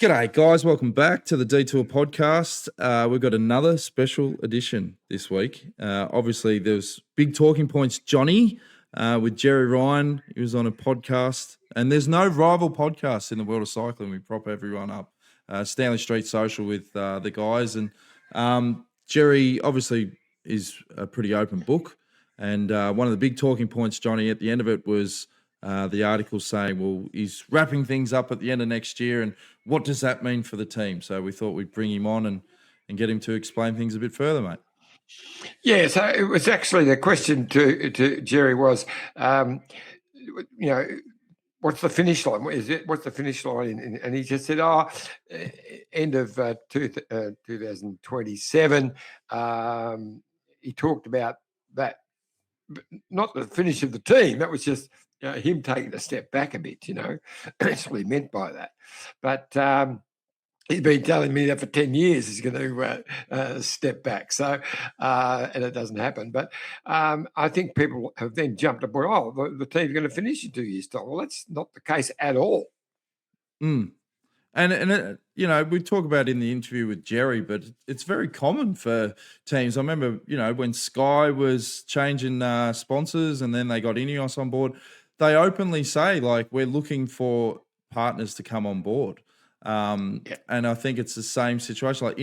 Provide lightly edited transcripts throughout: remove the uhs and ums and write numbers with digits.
G'day, guys. Welcome back to the Detour podcast. We've got another special edition this week. Obviously, there's big talking points, Johnny, with Gerry Ryan. He was on a podcast, and there's no rival podcast in the world of cycling. We prop everyone up. Stanley Street Social with the guys. And Gerry, obviously, is a pretty open book. And one of the big talking points, Johnny, at the end of it was the article saying, well, he's wrapping things up at the end of next year, and what does that mean for the team? So we thought we'd bring him on and get him to explain things a bit further, mate. Yeah, so it was actually the question to Gerry was, what's the finish line? What's the finish line? And he just said, end of 2027. He talked about that, but not the finish of the team. That was just him taking a step back a bit, That's what he meant by that. But he's been telling me that for 10 years he's going to step back. So, and it doesn't happen. But I think people have then jumped aboard, the team's going to finish in 2 years' time. Well, that's not the case at all. And we talk about in the interview with Gerry, but it's very common for teams. I remember, when Sky was changing sponsors and then they got Ineos on board, they openly say, like, we're looking for partners to come on board. And I think it's the same situation. Like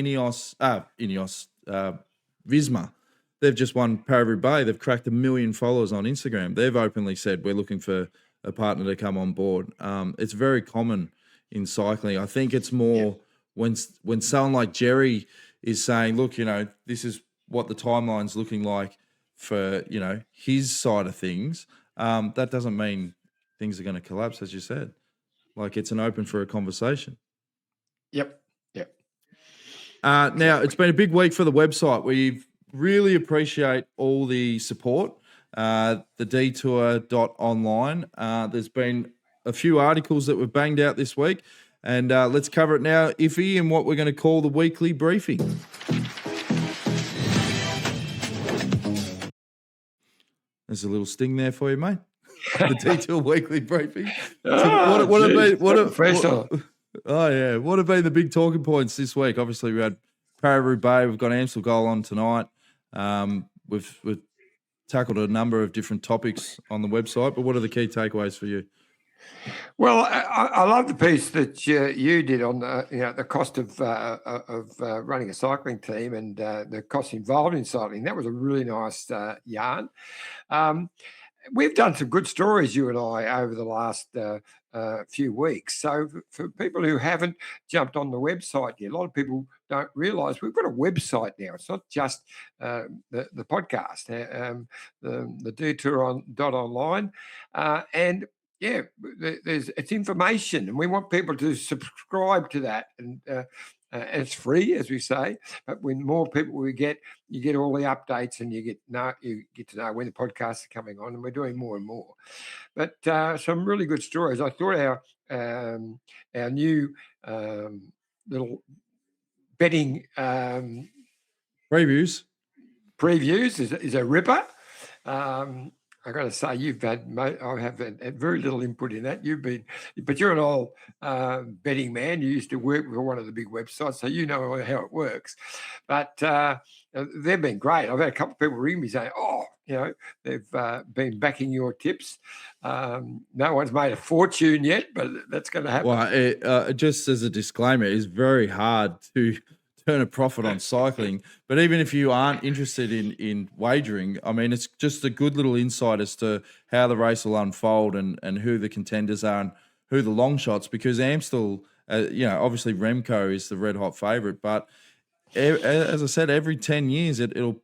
Visma, they've just won Paris-Roubaix. They've cracked 1 million followers on Instagram. They've openly said, we're looking for a partner to come on board. It's very common in cycling. I think it's more when someone like Gerry is saying, look, this is what the timeline's looking like for, his side of things. That doesn't mean things are going to collapse, as you said. Like, it's an open for a conversation. Yep. Now, it's been a big week for the website. We really appreciate all the support. Thedetour.online. There's been a few articles that we've banged out this week, and let's cover it now, Iffy, in what we're going to call the weekly briefing. There's a little sting there for you, mate. The Detour weekly briefing. So what have been the big talking points this week? Obviously, we had Paris-Roubaix. We've got Amstel Goal on tonight. We've tackled a number of different topics on the website, but what are the key takeaways for you? Well, I love the piece that you did on the cost of running a cycling team and the costs involved in cycling. That was a really nice yarn. We've done some good stories, you and I, over the last few weeks. So for people who haven't jumped on the website yet, a lot of people don't realise we've got a website now. It's not just the podcast, the thedetour.online, and it's information, and we want people to subscribe to that, and it's free, as we say. But when more people we get, you get all the updates, and you get to know when the podcasts are coming on, and we're doing more and more. But some really good stories. I thought our new little betting previews is a ripper. I got to say, I have had very little input in that. But you're an old betting man. You used to work for one of the big websites, so you know how it works. But they've been great. I've had a couple of people ring me saying, they've been backing your tips. No one's made a fortune yet, but that's going to happen. Well, just as a disclaimer, it's very hard to turn a profit on cycling, but even if you aren't interested in wagering, I mean, it's just a good little insight as to how the race will unfold and who the contenders are and who the long shots, because Amstel, obviously Remco is the red hot favourite, but as I said, every 10 years it'll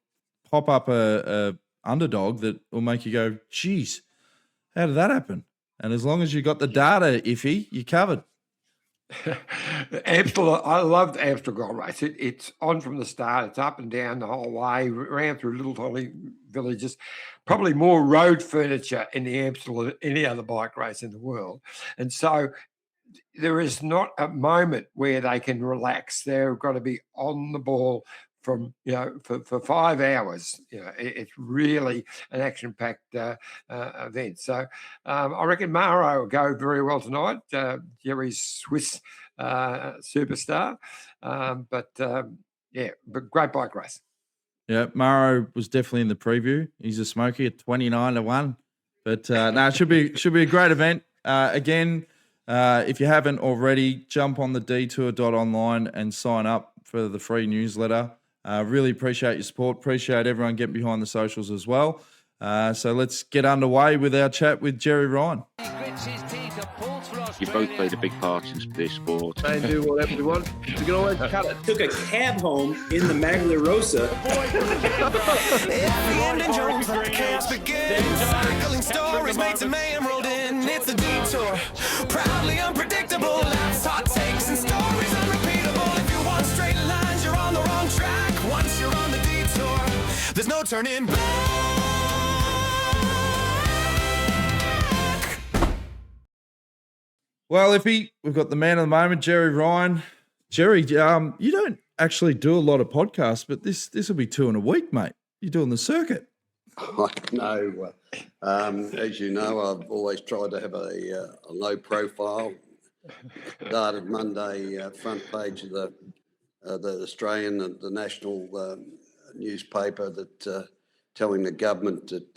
pop up a underdog that will make you go, geez, how did that happen? And as long as you got the data, Iffy, you're covered. Amstel, I loved Amstel Gold Race. It's on from the start. It's up and down the whole way. Ran through little tiny villages. Probably more road furniture in the Amstel than any other bike race in the world. And so there is not a moment where they can relax. They've got to be on the ball from for 5 hours. It's really an action-packed event. So I reckon Maro will go very well tonight. Gerry's Swiss superstar, but great bike race. Yeah, Maro was definitely in the preview. He's a smoky at 29-1. But it should be a great event. Again, if you haven't already, jump on the thedetour.online and sign up for the free newsletter. Really appreciate your support. Appreciate everyone getting behind the socials as well. So let's get underway with our chat with Gerry Ryan. You both played a big part in this sport. Try and do whatever we want. We can always cut it. Took a cab home in the Maglia Rosa. Cycling stories made to man rolled in. It's the detour. Proudly unpredictable. Laughs, hot takes, and stories unrepeatable. If you want straight lines, you're on the wrong track. Once you're on the detour, there's no turning back. Well, Iffy, we've got the man of the moment, Gerry Ryan. Gerry, you don't actually do a lot of podcasts, but this will be 2 in a week, mate. You're doing the circuit. I know. As you know, I've always tried to have a low profile. Started Monday, front page of the Australian and the national newspaper that telling the government that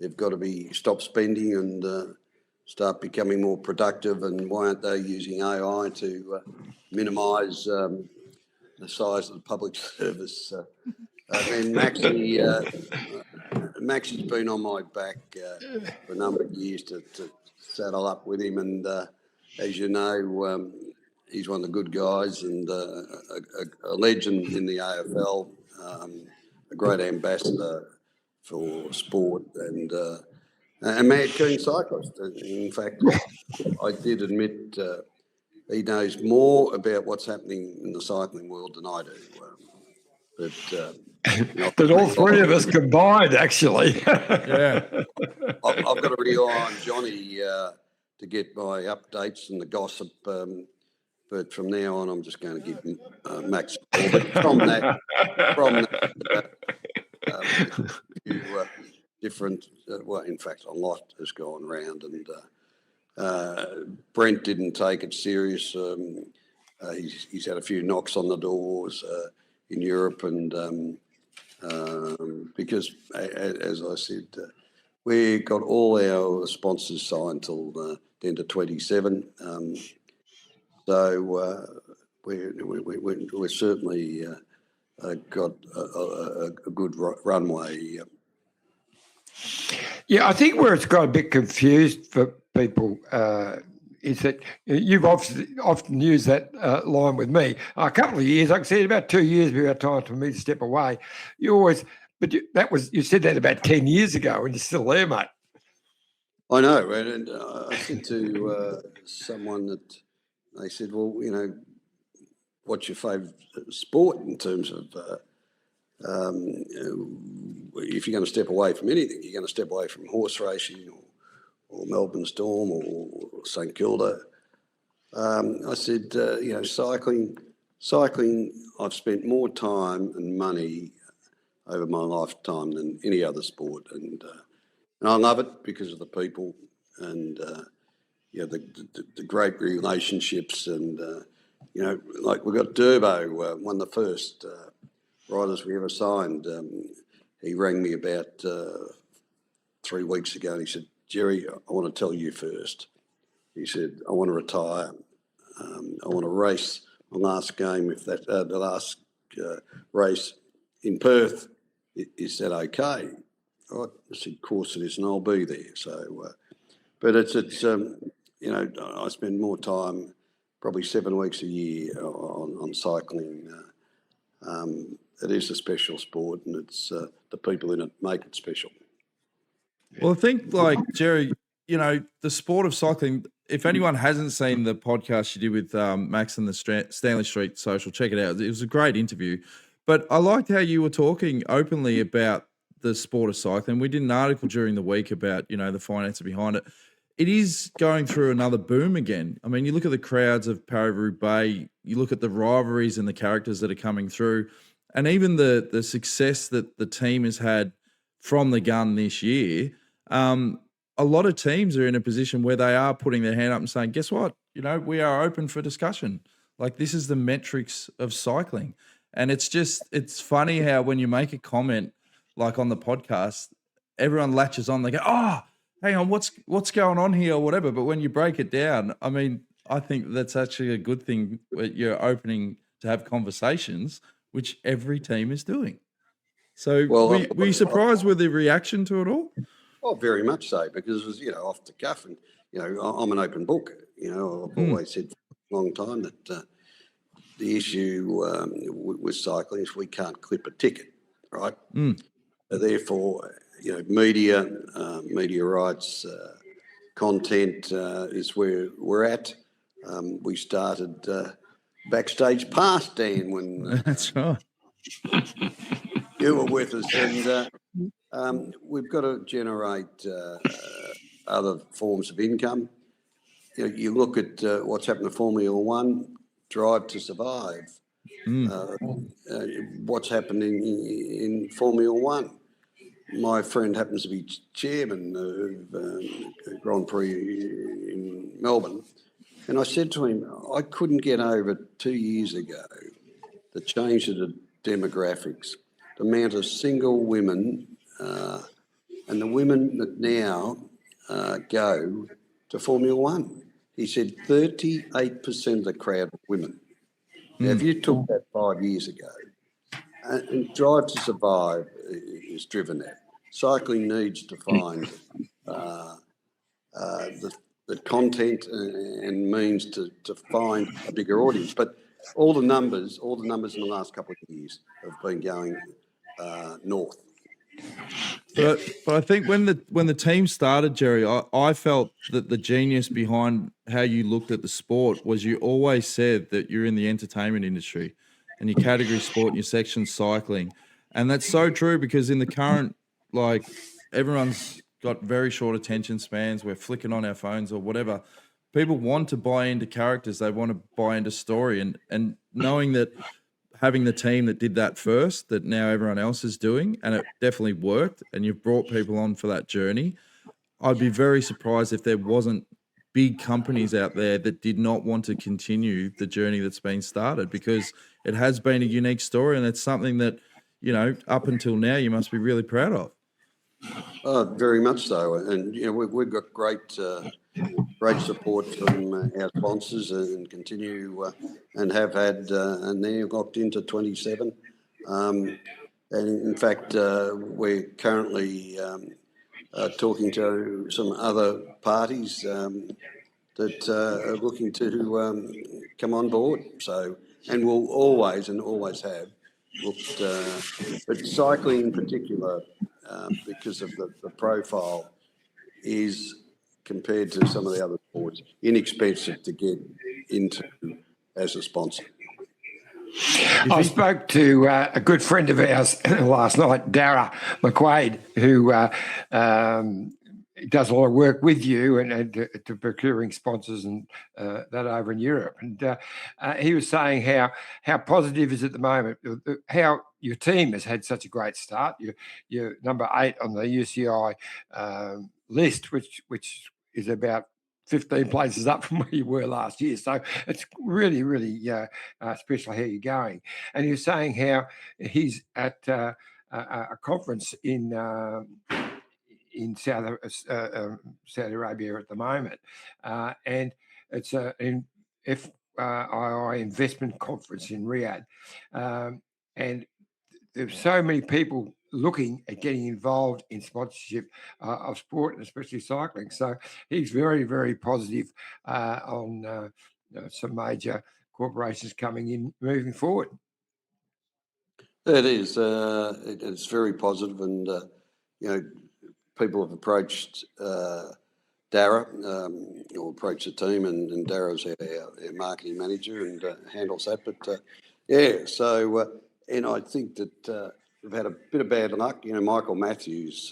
they've got to stop spending and start becoming more productive, and why aren't they using AI to minimise the size of the public service? And Maxie's been on my back for a number of years to saddle up with him, and as you know, he's one of the good guys and a legend in the AFL, a great ambassador for sport, and a mad keen cyclist. In fact, I did admit he knows more about what's happening in the cycling world than I do. But all three of us combined, actually. Yeah. I've got to rely on Johnny to get my updates and the gossip. But from now on, I'm just going to give Max a call. But from that, different, well, in fact, a lot has gone around, and Brent didn't take it serious. He's had a few knocks on the doors in Europe, and because, as I said, we got all our sponsors signed till the end of 27. So we're certainly got a good runway. Yeah, I think where it's got a bit confused for people is that you've often used that line with me. A couple of years, like I said, about 2 years be about time for me to step away. You said that about 10 years ago, and you're still there, mate. I know, and I said to someone that they said, well, what's your favourite sport in terms of if you're going to step away from anything, you're going to step away from horse racing or Melbourne Storm or St Kilda. I said, cycling, I've spent more time and money over my lifetime than any other sport. And I love it because of the people and, the great relationships. And, like we got Durbo, one of the first riders we ever signed. He rang me about 3 weeks ago and he said, Gerry, I want to tell you first. He said, I want to retire. I want to race my last game, if that the last race in Perth. Is that okay? I said, of course it is, and I'll be there. So, but it's I spend more time, probably 7 weeks a year on cycling. It is a special sport, and it's the people in it make it special. Well, I think, like, Gerry, the sport of cycling, if anyone hasn't seen the podcast you did with Max and the Stanley Street Social, check it out. It was a great interview. But I liked how you were talking openly about the sport of cycling. We did an article during the week about, the finances behind it. It is going through another boom again. I mean, you look at the crowds of Paris-Roubaix, you look at the rivalries and the characters that are coming through. And even the success that the team has had from the gun this year, a lot of teams are in a position where they are putting their hand up and saying, guess what? We are open for discussion. Like, this is the metrics of cycling. And it's funny how when you make a comment like on the podcast, everyone latches on. They go, oh, hang on, what's going on here or whatever. But when you break it down, I mean, I think that's actually a good thing. You're opening to have conversations, which every team is doing. So were you surprised with the reaction to it all? Oh, very much so, because it was, off the cuff, and, I'm an open book. I've always said for a long time that the issue with cycling is we can't clip a ticket, right? Therefore, media rights, content is where we're at. We started backstage pass, Dan, when That's right. you were with us, and we've got to generate other forms of income. You look at what's happened to Formula One, Drive to Survive. What's happening in Formula One. My friend happens to be chairman of Grand Prix in Melbourne, and I said to him, I couldn't get over 2 years ago the change of the demographics, the amount of single women and the women that now go to Formula One. He said 38% of the crowd are women. Now, if you took that 5 years ago, and Drive to Survive is driven that. Cycling needs to find the content and means to find a bigger audience. But all the numbers in the last couple of years have been going north. But I think when the team started, Gerry, I felt that the genius behind how you looked at the sport was you always said that you're in the entertainment industry and your category sport and your section cycling. And that's so true, because in the current, like, everyone's got very short attention spans. We're flicking on our phones or whatever. People want to buy into characters. They want to buy into story. And knowing that having the team that did that first, that now everyone else is doing, and it definitely worked, and you've brought people on for that journey, I'd be very surprised if there wasn't big companies out there that did not want to continue the journey that's been started, because it has been a unique story, and it's something that, up until now, you must be really proud of. Very much so. And, we've got great support from our sponsors, and continue and have had, and they're locked into 27. And in fact, we're currently talking to some other parties that are looking to come on board. So, and we'll always have looked, but cycling in particular, because of the profile, is, compared to some of the other sports, inexpensive to get into as a sponsor. I spoke to a good friend of ours last night, Dara McQuaid, who does a lot of work with you and to procuring sponsors and that over in Europe. And he was saying how positive is at the moment, how your team has had such a great start. You're number 8 on the UCI list, which is about 15 places up from where you were last year. So it's really, really special how you're going. And he was saying how he's at a conference in Saudi Arabia at the moment, and it's an FII investment conference in Riyadh, and there's so many people looking at getting involved in sponsorship of sport, and especially cycling. So he's very, very positive on some major corporations coming in moving forward. It is. It's very positive, and people have approached Dara, or approached the team, and Dara's our marketing manager and handles that. But so and I think that we've had a bit of bad luck. Michael Matthews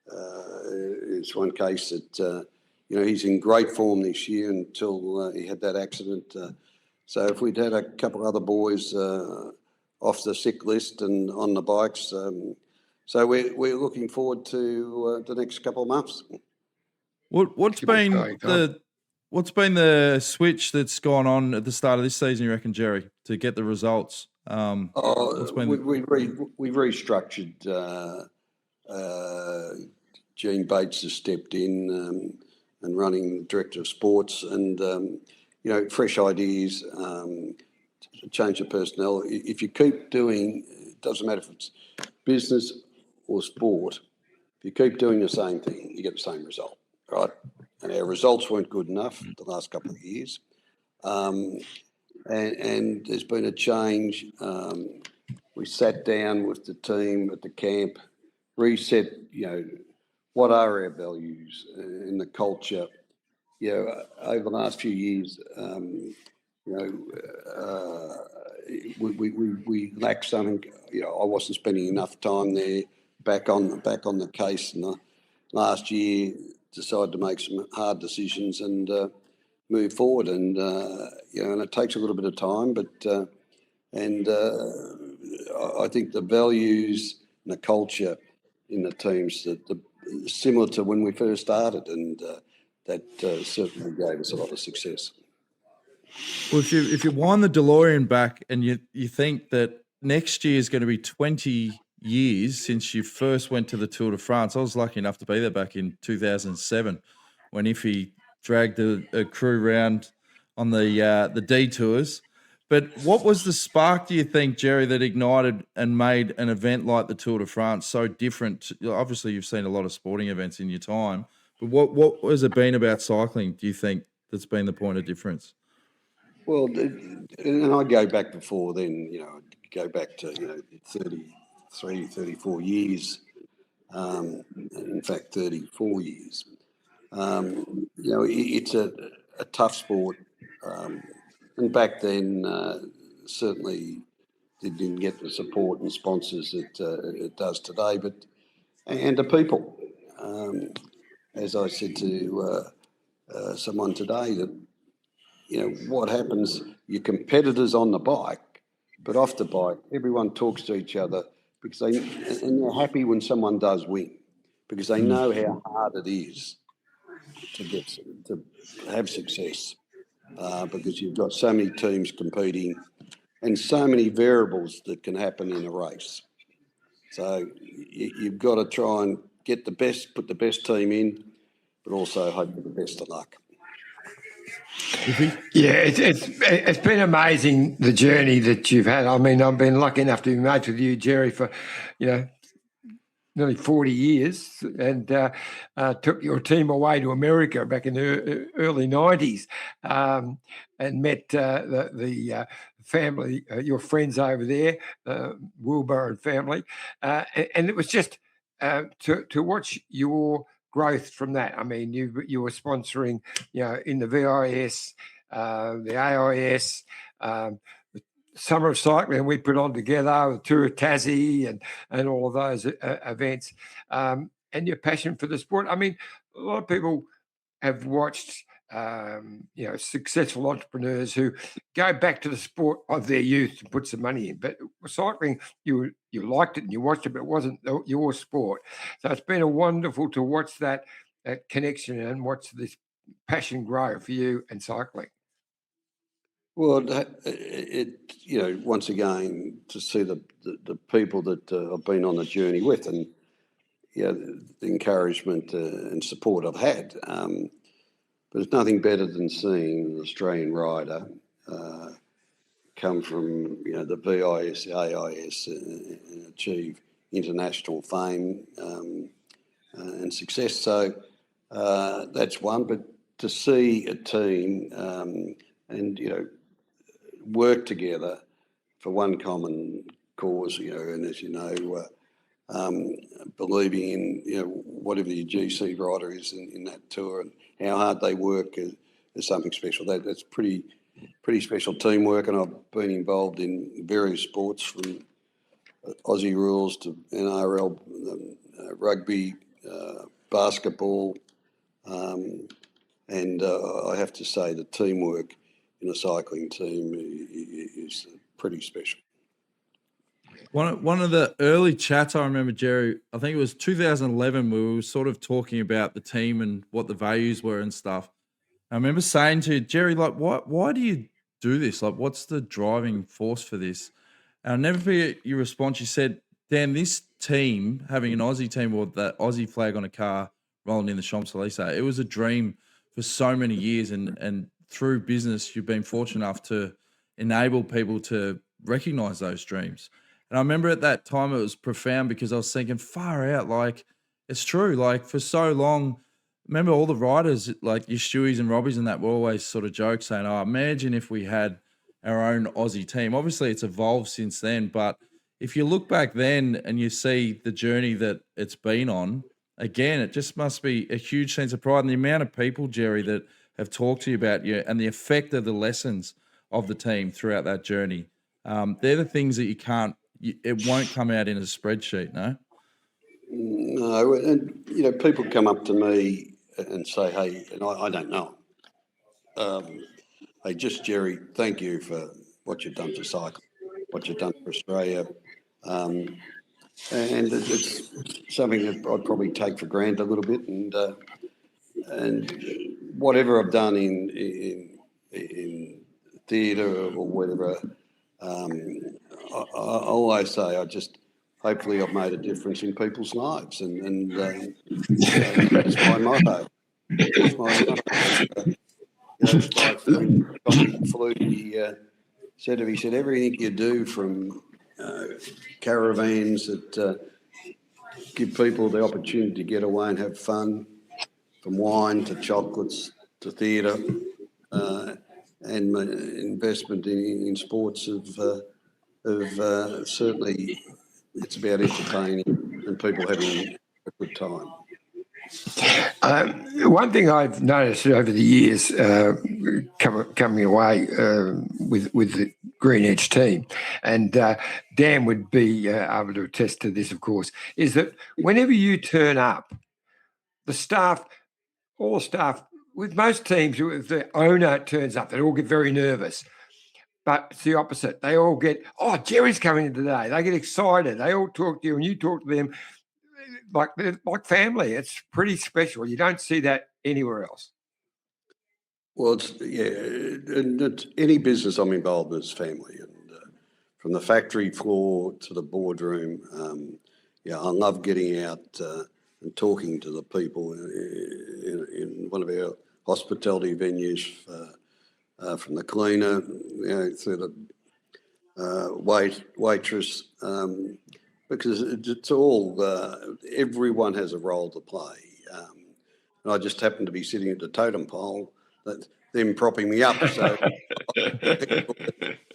is one case that he's in great form this year until he had that accident. So if we'd had a couple of other boys off the sick list and on the bikes. So we're looking forward to the next couple of months. What's been the switch that's gone on at the start of this season, you reckon, Gerry, to get the results? We restructured. Gene Bates has stepped in and running director of sports, and fresh ideas, change of personnel. If you keep doing, it doesn't matter if it's business or sport. If you keep doing the same thing, you get the same result, right? And our results weren't good enough the last couple of years, and there's been a change. We sat down with the team at the camp, reset, what are our values in the culture? Over the last few years, we lacked something. I wasn't spending enough time there. Back on the case, and last year decided to make some hard decisions and move forward. And and it takes a little bit of time, but I think the values and the culture in the teams that similar to when we first started, and that certainly gave us a lot of success. Well, if you wind the DeLorean back and you think that next year is going to be 20 years since you first went to the Tour de France. I was lucky enough to be there back in 2007 when Iffy dragged a crew round on the detours. But what was the spark, do you think, Gerry, that ignited and made an event like the Tour de France so different? Obviously, you've seen a lot of sporting events in your time, but what has it been about cycling, do you think, that's been the point of difference? Well, and I go back before then, go back to, 33, 34 years, in fact, 34 years. It's a tough sport. And back then, certainly it didn't get the support and sponsors that it does today, and the people. As I said to someone today, that what happens, your competitors on the bike, but off the bike, everyone talks to each other because they're happy when someone does win, because they know how hard it is to have success, because you've got so many teams competing and so many variables that can happen in a race. So you've got to try and get the best, put the best team in, but also hope for the best of luck. Yeah, it's been amazing, the journey that you've had. I mean, I've been lucky enough to be mates with you, Gerry, for nearly 40 years, and took your team away to America back in the early 90s, and met the family, your friends over there, Wilbur and family, and it was just to watch your growth from that. I mean, you were sponsoring, in the VIS, the AIS, Summer of Cycling we put on together, the Tour of Tassie and all of those events, and your passion for the sport. I mean, a lot of people have watched, successful entrepreneurs who go back to the sport of their youth and put some money in. But cycling, you liked it and you watched it, but it wasn't your sport. So it's been wonderful to watch that connection and watch this passion grow for you and cycling. Well, once again, to see the people that I've been on the journey with, and the encouragement and support I've had, but it's nothing better than seeing an Australian rider come from the VIS, AIS, and achieve international fame and success. So that's one. But to see a team and work together for one common cause, and as you know, believing in whatever your GC rider is in that tour and how hard they work is something special. That's pretty special teamwork, and I've been involved in various sports from Aussie rules to NRL, rugby, basketball, and I have to say the teamwork in a cycling team is pretty special. One of the early chats I remember, Gerry, I think it was 2011, we were sort of talking about the team and what the values were and stuff. I remember saying to Gerry, like, why do you do this? Like, what's the driving force for this? And I'll never forget your response. You said, Dan, this team, having an Aussie team or that Aussie flag on a car rolling in the Champs-Élysées, it was a dream for so many years. And through business, you've been fortunate enough to enable people to recognize those dreams. And I remember at that time it was profound because I was thinking, far out, like, it's true. Like, for so long, remember all the writers, like your Stewies and Robbies and that, were always sort of jokes saying, oh, imagine if we had our own Aussie team. Obviously, it's evolved since then, but if you look back then and you see the journey that it's been on, again, it just must be a huge sense of pride. And the amount of people, Gerry, that have talked to you about you and the effect of the lessons of the team throughout that journey, they're the things that it won't come out in a spreadsheet, no? No, and, people come up to me and say, hey, and I don't know. Hey, just Gerry, thank you for what you've done for cycling, what you've done for Australia. And it's something that I'd probably take for granted a little bit. And whatever I've done in theatre or whatever, I always say hopefully I've made a difference in people's lives. And that's my motto. That's my motto. Like Tommy Flutie said, everything you do, from caravans that give people the opportunity to get away and have fun, from wine to chocolates to theatre, and my investment in sports of certainly, it's about entertaining and people having a good time. One thing I've noticed over the years coming away with the Green Edge team, and Dan would be able to attest to this, of course, is that whenever you turn up, the staff, all the staff, with most teams, if the owner turns up, they all get very nervous. But it's the opposite. They all get, oh, Gerry's coming in today. They get excited. They all talk to you and you talk to them like family. It's pretty special. You don't see that anywhere else. Well, and any business I'm involved in is family. And from the factory floor to the boardroom, I love getting out and talking to the people in one of our hospitality venues, from the cleaner, through the waitress, because it's all, everyone has a role to play. And I just happen to be sitting at the totem pole, them propping me up. So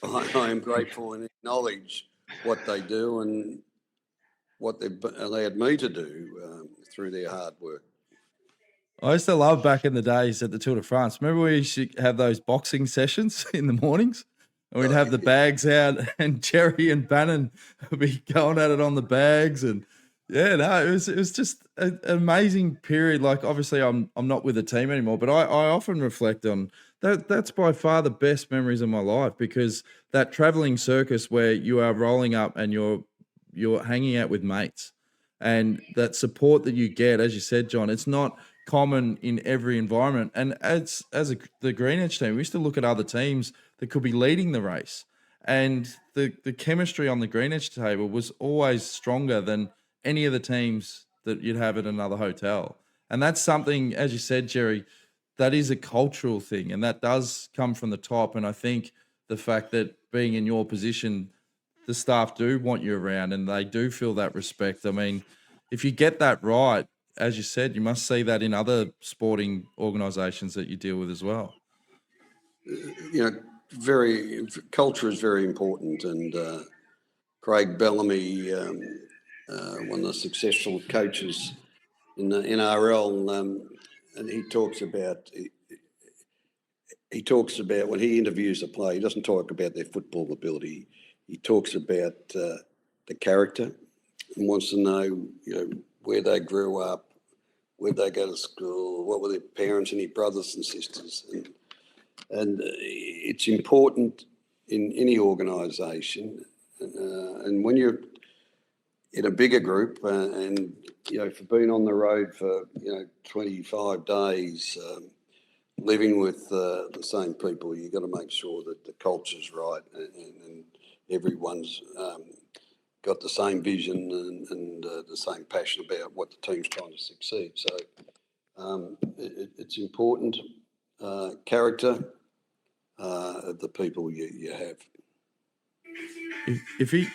I am grateful and acknowledge what they do and what they've allowed me to do through their hard work. I used to love back in the days at the Tour de France. Remember we used to have those boxing sessions in the mornings? And we'd have the bags out and Gerry and Bannon would be going at it on the bags. And it was just an amazing period. Like, obviously I'm not with the team anymore, but I often reflect on that. That's by far the best memories of my life, because that traveling circus where you are rolling up and you're hanging out with mates, and that support that you get, as you said, John, it's not common in every environment. And the Green Edge team, we used to look at other teams that could be leading the race, and the chemistry on the Green Edge table was always stronger than any of the teams that you'd have at another hotel. And that's something, as you said, Gerry, that is a cultural thing, and that does come from the top. And I think the fact that being in your position, the staff do want you around and they do feel that respect. I mean, if you get that right, as you said, you must see that in other sporting organisations that you deal with as well. Culture is very important. And Craig Bellamy, one of the successful coaches in the NRL, and he talks about when he interviews a player, he doesn't talk about their football ability. He talks about the character and wants to know, where they grew up, where they go to school, what were their parents, any brothers and sisters. And it's important in any organisation, And when you're in a bigger group and, for being on the road for, 25 days, living with the same people, you've got to make sure that the culture's right and everyone's got the same vision and the same passion about what the team's trying to succeed. So it's important, character of the people you have. If he...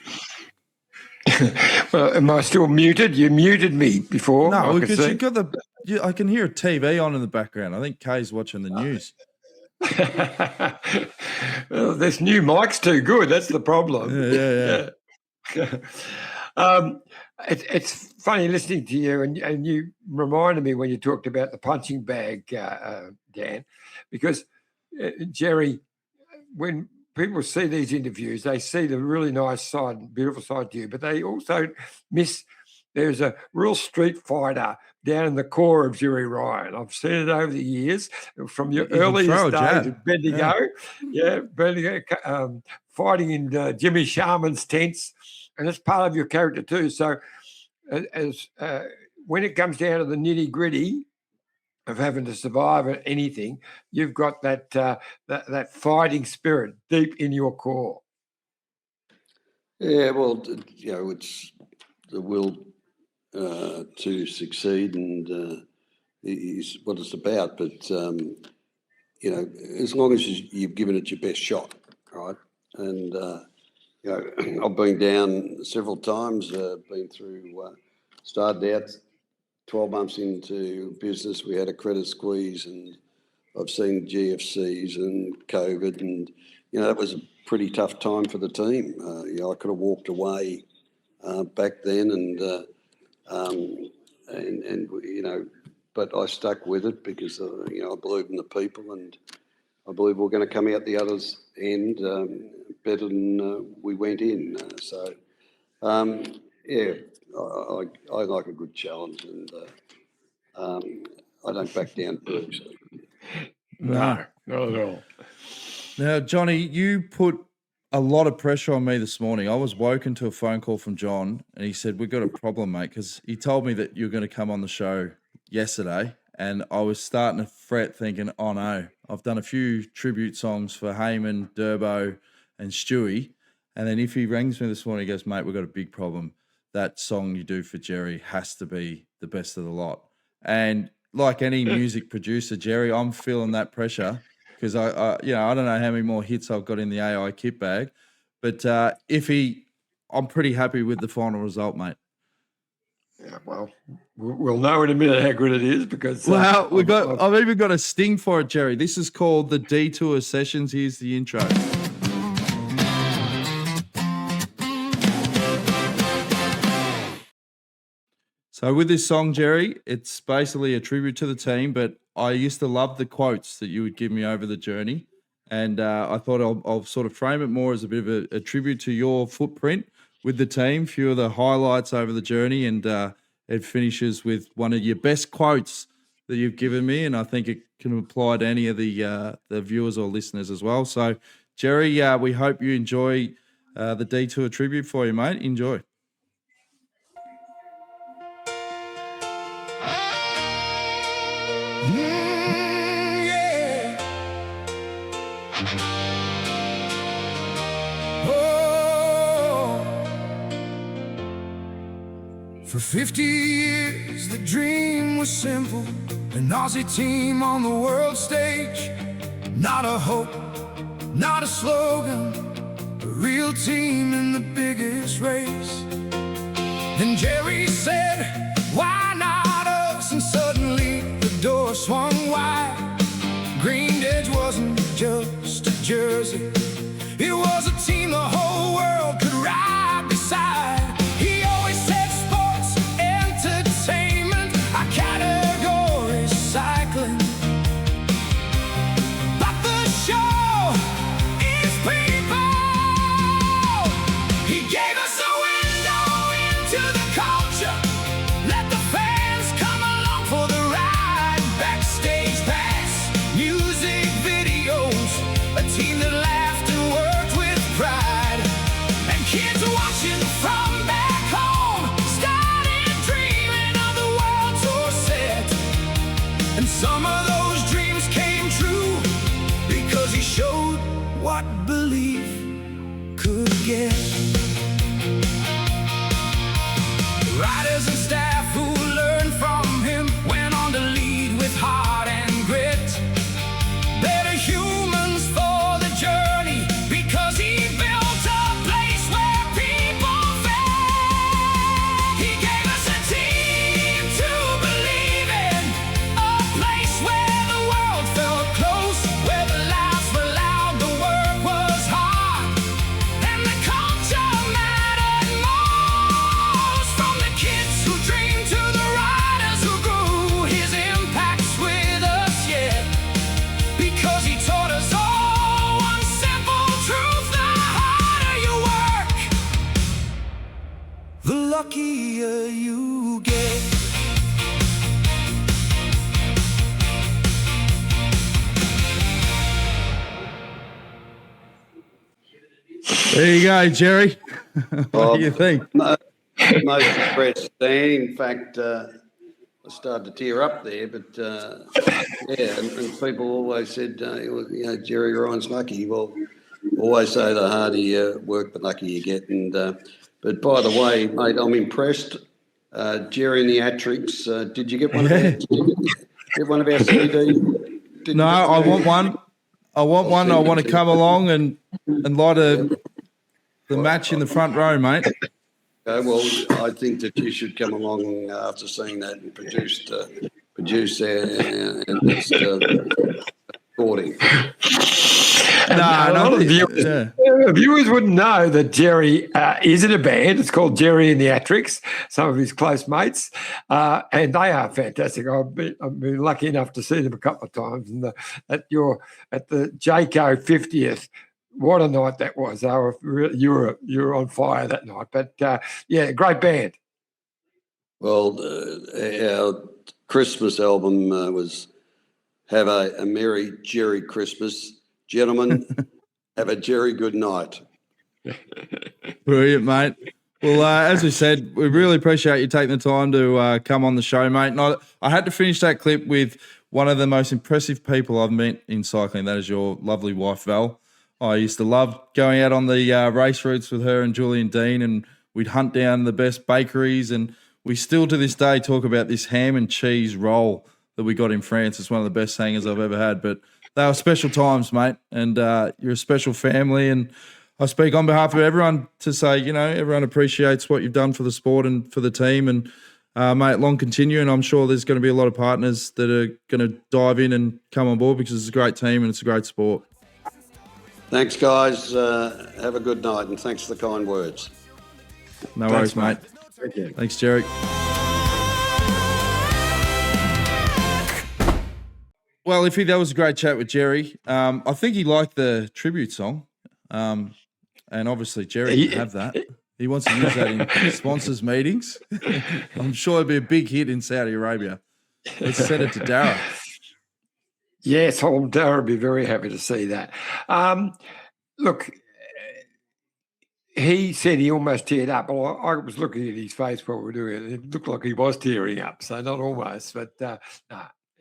Well, am I still muted? You muted me before. No, because you've got I can hear a TV on in the background. I think Kay's watching the news. Well, this new mic's too good. That's the problem. Yeah. It's funny listening to you, and you reminded me when you talked about the punching bag, Dan, because Gerry, when people see these interviews, they see the really nice side, beautiful side to you, but they also miss there's a real street fighter down in the core of Gerry Ryan. I've seen it over the years from your earliest days at Bendigo. Bendigo, fighting in Jimmy Sharman's tents, and it's part of your character too. So as when it comes down to the nitty-gritty of having to survive at anything, you've got that fighting spirit deep in your core. Yeah, well, it's the will to succeed and is what it's about. But as long as you've given it your best shot, right? And I've been down several times. Been through. Started out 12 months into business, we had a credit squeeze, and I've seen GFCs and COVID, and that was a pretty tough time for the team. I could have walked away back then, but I stuck with it because I believe in the people, and I believe we're going to come out the other end better than we went in. I like a good challenge, and I don't back down too easily. No, not at all. Now, Johnny, you put a lot of pressure on me this morning. I was woken to a phone call from John, and he said, "We've got a problem, mate," because he told me that you were going to come on the show yesterday, and I was starting to fret thinking, oh no, I've done a few tribute songs for Heyman, Durbo, and Stewie, and then if he rings me this morning, he goes, "Mate, we've got a big problem. That song you do for Gerry has to be the best of the lot." And like any music producer, Gerry, I'm feeling that pressure because I don't know how many more hits I've got in the AI kit bag, but I'm pretty happy with the final result, mate. Yeah, well, we'll know in a minute how good it is because I've even got a sting for it, Gerry. This is called the Detour Sessions. Here's the intro. So with this song, Gerry, it's basically a tribute to the team, but I used to love the quotes that you would give me over the journey. And I thought I'll sort of frame it more as a bit of a tribute to your footprint with the team, few of the highlights over the journey, and it finishes with one of your best quotes that you've given me, and I think it can apply to any of the viewers or listeners as well. So, Gerry, we hope you enjoy the Detour tribute for you, mate. Enjoy. For 50 years the dream was simple, an Aussie team on the world stage. Not a hope, not a slogan, a real team in the biggest race. Then Gerry said, why not us? And suddenly the door swung wide. Green Edge wasn't just a jersey, it was a team the whole world could ride beside. He always said sports, entertainment, our category cycling, but the show is people. get. Riders and staff who learned from him went on to lead with heart and grit. Better humans for the journey because he built a place where people fed. He gave us a team to believe in, a place where the world felt close, where the laughs were loud, the work was hard, and the culture mattered most. From the kids who dreamed to the riders who grew, his impact's with us yet. Because he taught us all one simple truth: the harder you work, the luckier you get. There you go, Gerry. What do you think? Most impressed, Dan. In fact, I started to tear up there, but yeah, and people always said, Gerry Ryan's lucky. Well, always say the harder you work, the luckier you get. And but by the way, mate, I'm impressed. Gerry and the Atrix. Did you get one? Get one of our CDs? No, I want one. I want one. I want to come along and light the match in the front row, mate. Okay, well, I think that you should come along after seeing that and produce our next recording. Viewers wouldn't know that Gerry is in a band. It's called Gerry and the Atrix, some of his close mates, and they are fantastic. I've been lucky enough to see them a couple of times. And at the JCO 50th, what a night that was! You were on fire that night. But yeah, great band. Well, our Christmas album was "Have a Merry Gerry Christmas." Gentlemen, have a Gerry good night. Brilliant, mate. Well, as we said, we really appreciate you taking the time to come on the show, mate. And I had to finish that clip with one of the most impressive people I've met in cycling. That is your lovely wife, Val. I used to love going out on the race routes with her and Julian Dean, and we'd hunt down the best bakeries. And we still to this day talk about this ham and cheese roll that we got in France. It's one of the best hangers I've ever had. But they were special times, mate, and you're a special family. And I speak on behalf of everyone to say, everyone appreciates what you've done for the sport and for the team. And, mate, long continue. And I'm sure there's going to be a lot of partners that are going to dive in and come on board because it's a great team and it's a great sport. Thanks, guys. Have a good night, and thanks for the kind words. No worries, mate. Thank you. Thanks, Gerry. Well, Iffy, that was a great chat with Gerry. I think he liked the tribute song. And obviously Gerry can have that. He wants to use that in sponsors meetings. I'm sure it'll be a big hit in Saudi Arabia. Let's send it to Dara. Yes, Dara would be very happy to see that. Look, he said he almost teared up. Well, I was looking at his face while we were doing it. It looked like he was tearing up, so not almost, but no.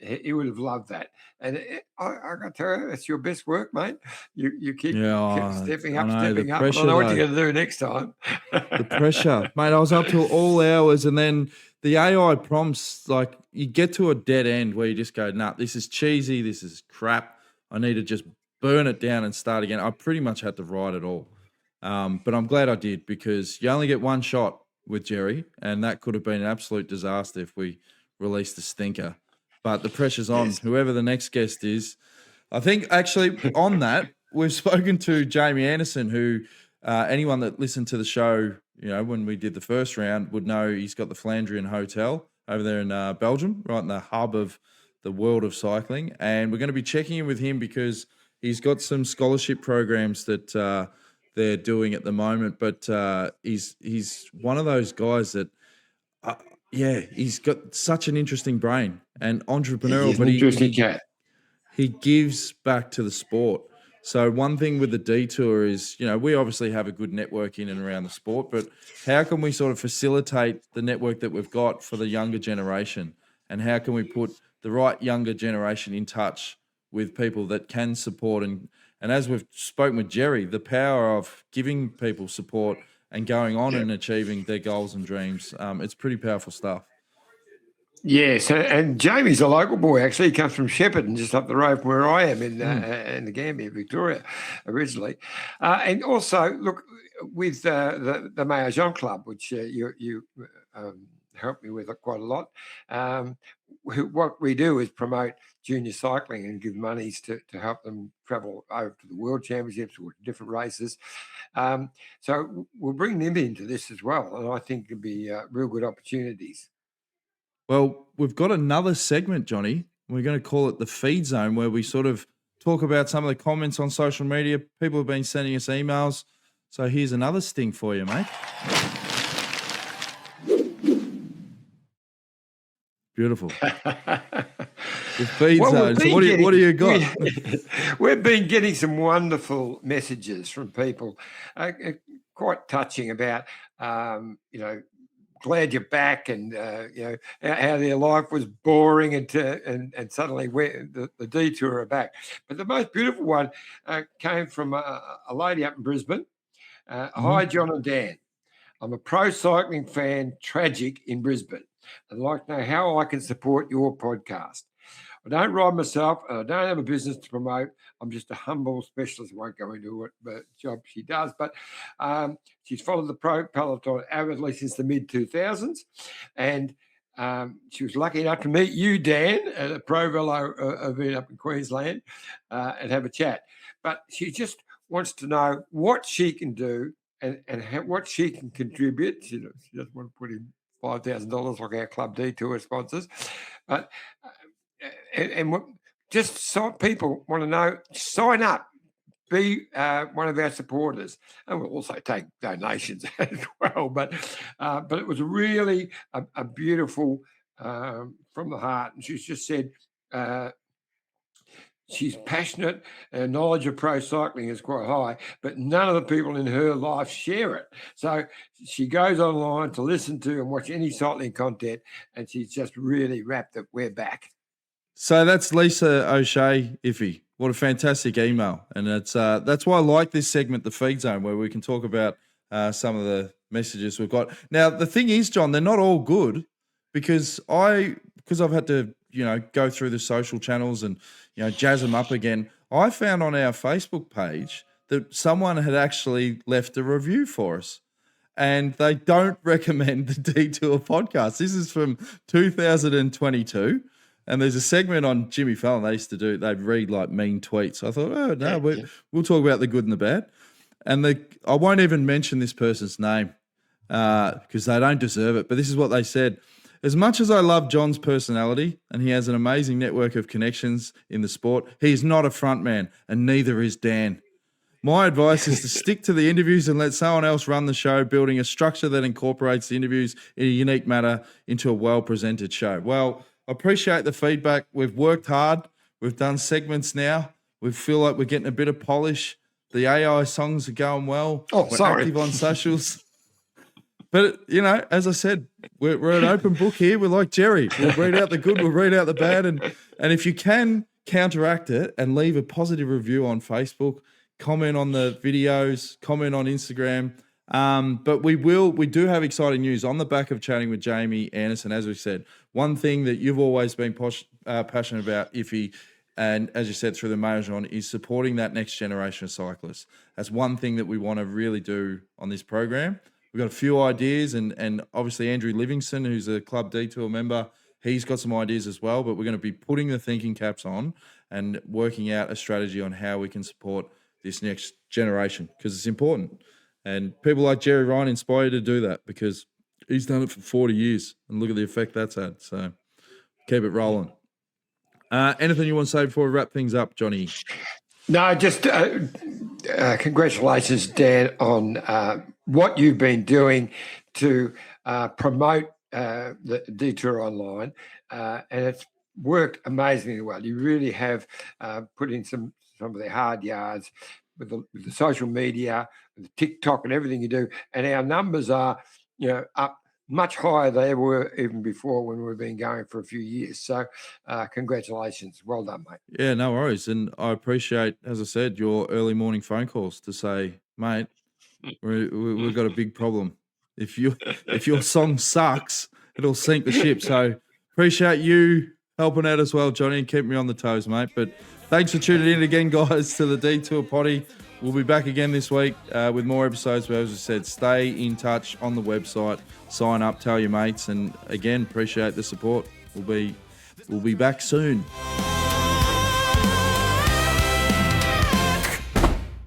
He would have loved that. And I got to tell you, it's your best work, mate. You keep stepping up. I don't know what you're going to do next time. The pressure. Mate, I was up till all hours, and then the AI prompts, like, you get to a dead end where you just go, nah, this is cheesy, this is crap. I need to just burn it down and start again. I pretty much had to write it all. But I'm glad I did, because you only get one shot with Gerry, and that could have been an absolute disaster if we released the stinker. But the pressure's on. Yes. Whoever the next guest is. I think actually on that, we've spoken to Jamie Anderson, who anyone that listened to the show, when we did the first round would know he's got the Flandrian Hotel over there in Belgium, right in the hub of the world of cycling. And we're going to be checking in with him because he's got some scholarship programs that they're doing at the moment. But he's one of those guys that, he's got such an interesting brain and entrepreneurial, but he gives back to the sport. So one thing with the Detour is, we obviously have a good network in and around the sport, but how can we sort of facilitate the network that we've got for the younger generation? And how can we put the right younger generation in touch with people that can support And as we've spoken with Gerry, the power of giving people support and going on and achieving their goals and dreams, it's pretty powerful stuff. Yes, and Jamie's a local boy. Actually, he comes from Shepparton, just up the road from where I am in the Gambia, Victoria, originally. And also, look, with the Mayor Jean Club, which you helped me with quite a lot. What we do is promote junior cycling and give monies to help them travel over to the World Championships or different races. So we'll bring them into this as well, and I think it'll be real good opportunities. Well, we've got another segment, Johnny. We're going to call it the Feed Zone, where we sort of talk about some of the comments on social media. People have been sending us emails. So here's another sting for you, mate. Beautiful. The Feed Zone. So what do you got? We've been getting some wonderful messages from people, quite touching about, glad you're back, and how their life was boring, and suddenly the Detour are back. But the most beautiful one came from a lady up in Brisbane. Hi, John and Dan. I'm a pro cycling fan, tragic in Brisbane. I'd like to know how I can support your podcast. I don't ride myself, and I don't have a business to promote. I'm just a humble specialist. I won't go into what job she does, but she's followed the pro peloton avidly since the mid-2000s, and she was lucky enough to meet you, Dan, at a pro velo event up in Queensland, and have a chat. But she just wants to know what she can do and what she can contribute. She doesn't want to put in $5,000 like our Club Detour sponsors, but and just so people want to know, sign up, be one of our supporters, and we'll also take donations as well. But it was really a beautiful from the heart, and she's just said she's passionate, her knowledge of pro cycling is quite high, but none of the people in her life share it. So she goes online to listen to and watch any cycling content, and she's just really rapt that we're back. So that's Lisa O'Shea, Iffy. What a fantastic email. And that's why I like this segment, the Feed Zone, where we can talk about some of the messages we've got. Now, the thing is, John, they're not all good because I've had to, go through the social channels and, jazz them up again. I found on our Facebook page that someone had actually left a review for us, and they don't recommend the Detour podcast. This is from 2022. And there's a segment on Jimmy Fallon they used to do. They'd read like mean tweets. I thought, we'll talk about the good and the bad. And I won't even mention this person's name because they don't deserve it. But this is what they said. As much as I love John's personality and he has an amazing network of connections in the sport, he is not a front man, and neither is Dan. My advice is to stick to the interviews and let someone else run the show, building a structure that incorporates the interviews in a unique manner into a well-presented show. Well, I appreciate the feedback. We've worked hard. We've done segments now. We feel like we're getting a bit of polish. The AI songs are going well. We're active on socials. But, as I said, we're an open book here. We're like Gerry. We'll read out the good, we'll read out the bad. And if you can counteract it and leave a positive review on Facebook, comment on the videos, comment on Instagram. But we do have exciting news on the back of chatting with Jamie Anderson. As we said, one thing that you've always been passionate about, Iffy, and as you said through the Majon, is supporting that next generation of cyclists. That's one thing that we want to really do on this program. We've got a few ideas, and obviously Andrew Livingston, who's a Club Detour member, he's got some ideas as well. But we're going to be putting the thinking caps on and working out a strategy on how we can support this next generation, because it's important. And people like Gerry Ryan inspire you to do that because he's done it for 40 years and look at the effect that's had. So keep it rolling. Anything you want to say before we wrap things up, Johnny? No, just congratulations, Dan, on what you've been doing to promote the Detour online. And it's worked amazingly well. You really have put in some of the hard yards with the social media, with the TikTok and everything you do. And our numbers are, up much higher than they were even before when we've been going for a few years. So congratulations. Well done, mate. Yeah, no worries. And I appreciate, as I said, your early morning phone calls to say, mate, we've got a big problem. If your song sucks, it'll sink the ship. So appreciate you helping out as well, Johnny, and keep me on the toes, mate. But thanks for tuning in again, guys, to the Detour Potty. We'll be back again this week with more episodes. But as I said, stay in touch on the website, sign up, tell your mates, and again, appreciate the support. We'll be back soon.